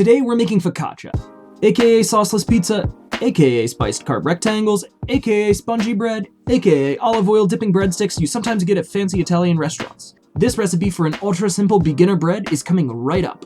Today we're making focaccia, aka sauceless pizza, aka spiced carb rectangles, aka spongy bread, aka olive oil dipping breadsticks you sometimes get at fancy Italian restaurants. This recipe for an ultra simple beginner bread is coming right up.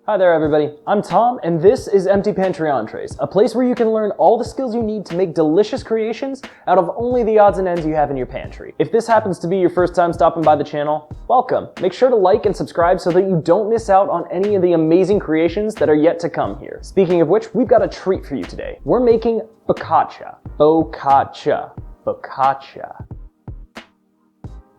Hi there everybody, I'm Tom and this is Empty Pantry Entrees, a place where you can learn all the skills you need to make delicious creations out of only the odds and ends you have in your pantry. If this happens to be your first time stopping by the channel, welcome. Make sure to like and subscribe so that you don't miss out on any of the amazing creations that are yet to come here. Speaking of which, we've got a treat for you today. We're making focaccia. Focaccia. Focaccia.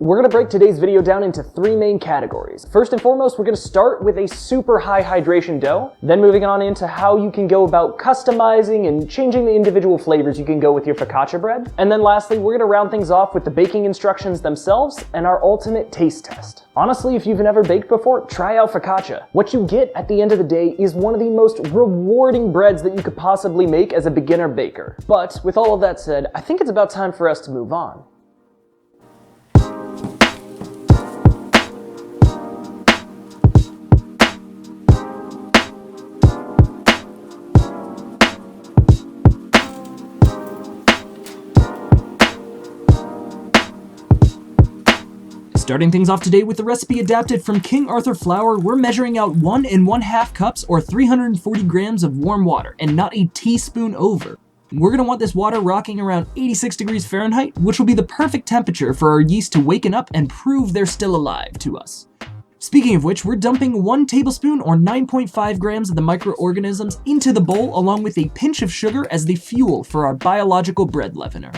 We're gonna break today's video down into three main categories. First and foremost, we're gonna start with a super high hydration dough, then moving on into how you can go about customizing and changing the individual flavors you can go with your focaccia bread. And then lastly, we're gonna round things off with the baking instructions themselves and our ultimate taste test. Honestly, if you've never baked before, try out focaccia. What you get at the end of the day is one of the most rewarding breads that you could possibly make as a beginner baker. But with all of that said, I think it's about time for us to move on. Starting things off today with the recipe adapted from King Arthur flour, we're measuring out 1 1/2 cups or 340 grams of warm water, and not a teaspoon over. We're gonna want this water rocking around 86 degrees Fahrenheit, which will be the perfect temperature for our yeast to waken up and prove they're still alive to us. Speaking of which, we're dumping 1 tablespoon or 9.5 grams of the microorganisms into the bowl along with a pinch of sugar as the fuel for our biological bread leavener.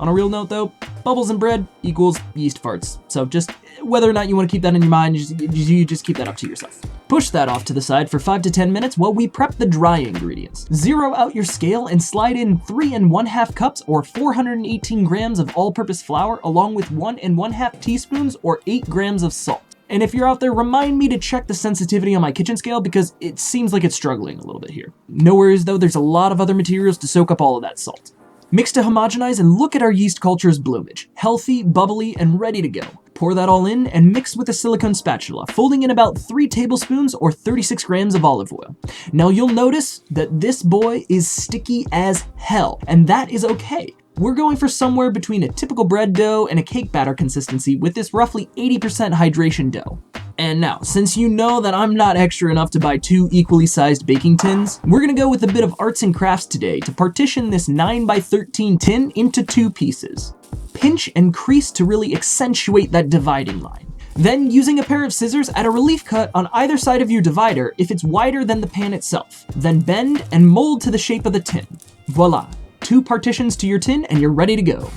On a real note though, bubbles in bread equals yeast farts. So just whether or not you want to keep that in your mind, you just keep that up to yourself. Push that off to the side for 5 to 10 minutes while we prep the dry ingredients. Zero out your scale and slide in 3 1/2 cups or 418 grams of all-purpose flour along with 1 1/2 teaspoons or 8 grams of salt. And if you're out there, remind me to check the sensitivity on my kitchen scale because it seems like it's struggling a little bit here. No worries though, there's a lot of other materials to soak up all of that salt. Mix to homogenize and look at our yeast culture's bloomage. Healthy, bubbly, and ready to go. Pour that all in and mix with a silicone spatula, folding in about 3 tablespoons or 36 grams of olive oil. Now you'll notice that this boy is sticky as hell, and that is okay. We're going for somewhere between a typical bread dough and a cake batter consistency with this roughly 80% hydration dough. And now, since you know that I'm not extra enough to buy 2 equally sized baking tins, we're gonna go with a bit of arts and crafts today to partition this 9 by 13 tin into 2 pieces. Pinch and crease to really accentuate that dividing line. Then, using a pair of scissors, add a relief cut on either side of your divider if it's wider than the pan itself. Then bend and mold to the shape of the tin. Voila, 2 partitions to your tin and you're ready to go.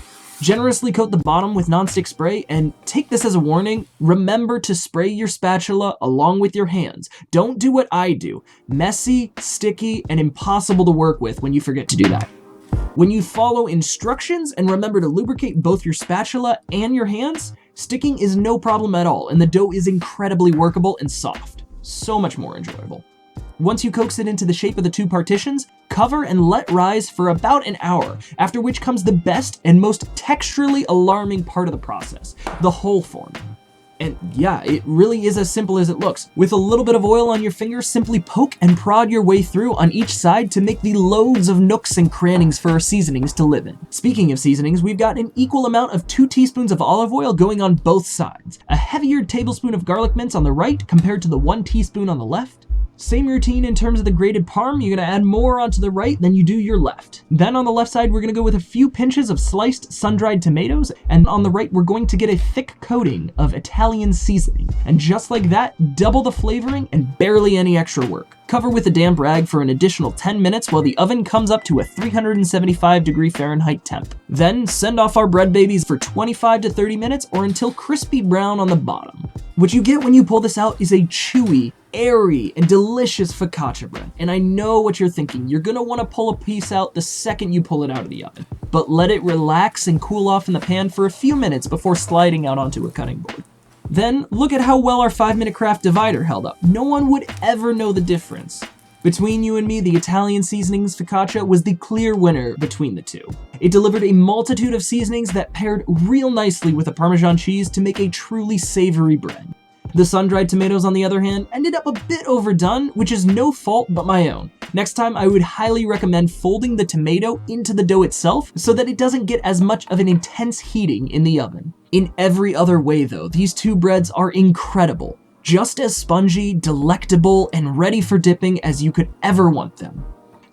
Generously coat the bottom with nonstick spray, and take this as a warning, remember to spray your spatula along with your hands. Don't do what I do. Messy, sticky, and impossible to work with when you forget to do that. When you follow instructions and remember to lubricate both your spatula and your hands, sticking is no problem at all, and the dough is incredibly workable and soft. So much more enjoyable. Once you coax it into the shape of the 2 partitions, cover and let rise for about an hour, after which comes the best and most texturally alarming part of the process, the hole forming. And yeah, it really is as simple as it looks. With a little bit of oil on your fingers, simply poke and prod your way through on each side to make the loads of nooks and crannies for our seasonings to live in. Speaking of seasonings, we've got an equal amount of 2 teaspoons of olive oil going on both sides, a heavier tablespoon of garlic mince on the right compared to the 1 teaspoon on the left. Same routine in terms of the grated parm, you're gonna add more onto the right than you do your left. Then on the left side, we're gonna go with a few pinches of sliced sun-dried tomatoes, and on the right, we're going to get a thick coating of Italian seasoning. And just like that, double the flavoring and barely any extra work. Cover with a damp rag for an additional 10 minutes while the oven comes up to a 375 degree Fahrenheit temp. Then send off our bread babies for 25 to 30 minutes or until crispy brown on the bottom. What you get when you pull this out is a chewy, airy, and delicious focaccia bread. And I know what you're thinking. You're gonna wanna pull a piece out the second you pull it out of the oven. But let it relax and cool off in the pan for a few minutes before sliding out onto a cutting board. Then look at how well our 5-minute craft divider held up. No one would ever know the difference. Between you and me, the Italian Seasonings focaccia was the clear winner between the two. It delivered a multitude of seasonings that paired real nicely with the Parmesan cheese to make a truly savory bread. The Sun Dried tomatoes, on the other hand, ended up a bit overdone, which is no fault but my own. Next time, I would highly recommend folding the tomato into the dough itself so that it doesn't get as much of an intense heating in the oven. In every other way though, these two breads are incredible. Just as spongy, delectable, and ready for dipping as you could ever want them.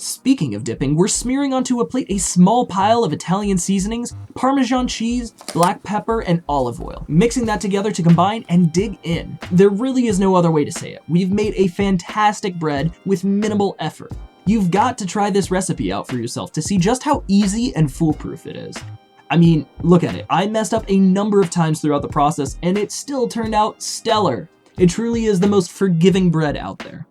Speaking of dipping, we're smearing onto a plate a small pile of Italian seasonings, Parmesan cheese, black pepper, and olive oil. Mixing that together to combine and dig in. There really is no other way to say it. We've made a fantastic bread with minimal effort. You've got to try this recipe out for yourself to see just how easy and foolproof it is. I mean, look at it. I messed up a number of times throughout the process, and it still turned out stellar. It truly is the most forgiving bread out there.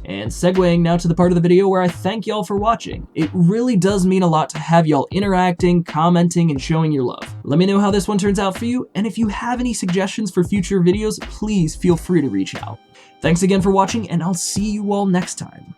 And segueing now to the part of the video where I thank y'all for watching. It really does mean a lot to have y'all interacting, commenting, and showing your love. Let me know how this one turns out for you, and if you have any suggestions for future videos, please feel free to reach out. Thanks again for watching, and I'll see you all next time.